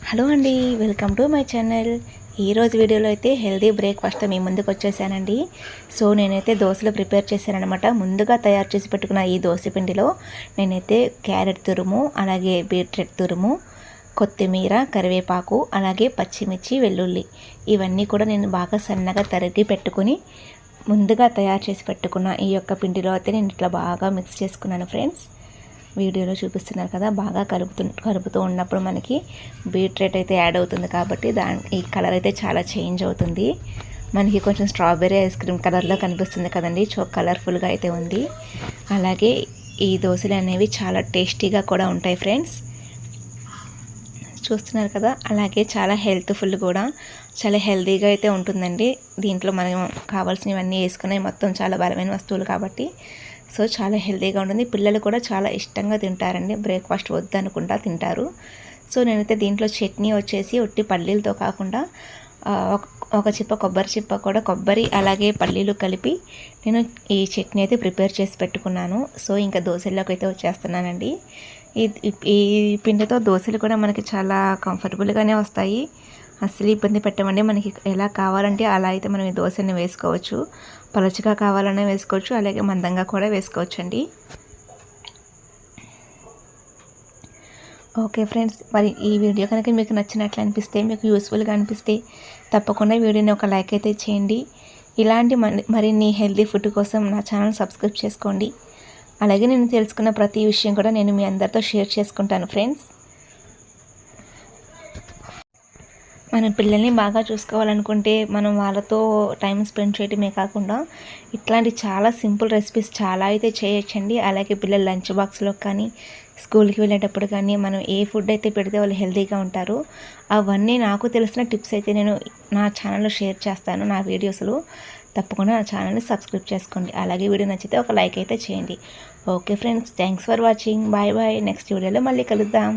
Hello అండి, welcome to my channel. ఈరోజు వీడియోలో అయితే హెల్దీ బ్రేక్ఫాస్ట్ మీ ముందుకు వచ్చేసానండి. సో నేనైతే దోశలు ప్రిపేర్ చేశానఅనమాట. ముందుగా తయారు చేసి పెట్టుకున్న ఈ దోశ పిండిలో నేనైతే క్యారెట్ తురుము, అలాగే బీట్రూట్ తురుము, కొత్తిమీర, కరివేపాకు, అలాగే పచ్చిమిర్చి, వెల్లుల్లి ఇవన్నీ కూడా నేను బాగా సన్నగా తరిగి పెట్టుకుని ముందుగా తయారు చేసి పెట్టుకున్న ఈ యొక్క పిండిలో అయితే నేను ఇట్లా బాగా మిక్స్ చేసుకున్నాను ఫ్రెండ్స్. వీడియోలో చూపిస్తున్నారు కదా, బాగా కలుపుతూ ఉన్నప్పుడు మనకి బీట్రూట్ అయితే యాడ్ అవుతుంది కాబట్టి ఈ కలర్ అయితే చాలా చేంజ్ అవుతుంది. మనకి కొంచెం స్ట్రాబెర్రీ ఐస్ క్రీమ్ కలర్లో కనిపిస్తుంది కదండి. కలర్ఫుల్గా అయితే ఉంది. అలాగే ఈ దోశలు అనేవి చాలా టేస్టీగా కూడా ఉంటాయి ఫ్రెండ్స్, చూస్తున్నారు కదా. అలాగే చాలా హెల్త్ఫుల్ కూడా, చాలా హెల్తీగా అయితే ఉంటుందండి. దీంట్లో మనం కావాల్సినవన్నీ వేసుకునే మొత్తం చాలా బలమైన వస్తువులు కాబట్టి సో చాలా హెల్తీగా ఉంటుంది. పిల్లలు కూడా చాలా ఇష్టంగా తింటారండి. బ్రేక్ఫాస్ట్ వద్దనుకుంటా తింటారు. సో నేనైతే దీంట్లో చట్నీ వచ్చేసి ఒట్టి పల్లీలతో కాకుండా ఒక చిప్ప కొబ్బరి చిప్ప కూడా, కొబ్బరి అలాగే పల్లీలు కలిపి నేను ఈ చట్నీ అయితే ప్రిపేర్ చేసి పెట్టుకున్నాను. సో ఇంకా దోశల్లోకి అయితే వచ్చేస్తున్నానండి. ఈ పిండితో దోశలు కూడా మనకి చాలా కంఫర్టబుల్గానే వస్తాయి. అస్సలు ఇబ్బంది పెట్టమండి. మనకి ఎలా కావాలంటే అలా అయితే మనం ఈ దోశని వేసుకోవచ్చు. పలుచగా కావాలన్నా వేసుకోవచ్చు, అలాగే మందంగా కూడా వేసుకోవచ్చు అండి. ఓకే ఫ్రెండ్స్, మరి ఈ వీడియో కనుక మీకు నచ్చినట్లు అనిపిస్తే, మీకు యూస్ఫుల్గా అనిపిస్తే తప్పకుండా వీడియోని ఒక లైక్ అయితే చేయండి. ఇలాంటి మరిన్ని హెల్తీ ఫుడ్ కోసం నా ఛానల్ సబ్స్క్రైబ్ చేసుకోండి. అలాగే నేను తెలుసుకున్న ప్రతి విషయం కూడా నేను మీ అందరితో షేర్ చేసుకుంటాను ఫ్రెండ్స్. మన పిల్లల్ని బాగా చూసుకోవాలనుకుంటే మనం వాళ్ళతో టైం స్పెండ్ చేయడమే కాకుండా ఇట్లాంటి చాలా సింపుల్ రెసిపీస్ చాలా అయితే చేయొచ్చండి. అలాగే పిల్లల లంచ్ బాక్స్లో కానీ, స్కూల్కి వెళ్ళేటప్పుడు కానీ మనం ఏ ఫుడ్ అయితే పెడితే వాళ్ళు హెల్తీగా ఉంటారో అవన్నీ నాకు తెలిసిన టిప్స్ అయితే నేను నా ఛానల్లో షేర్ చేస్తాను. నా వీడియోస్లో తప్పకుండా నా ఛానల్ని సబ్స్క్రైబ్ చేసుకోండి. అలాగే వీడియో నచ్చితే ఒక లైక్ అయితే చేయండి. Okay friends, thanks for watching. Bye bye. Next వీడియోలో మళ్ళీ కలుద్దాం.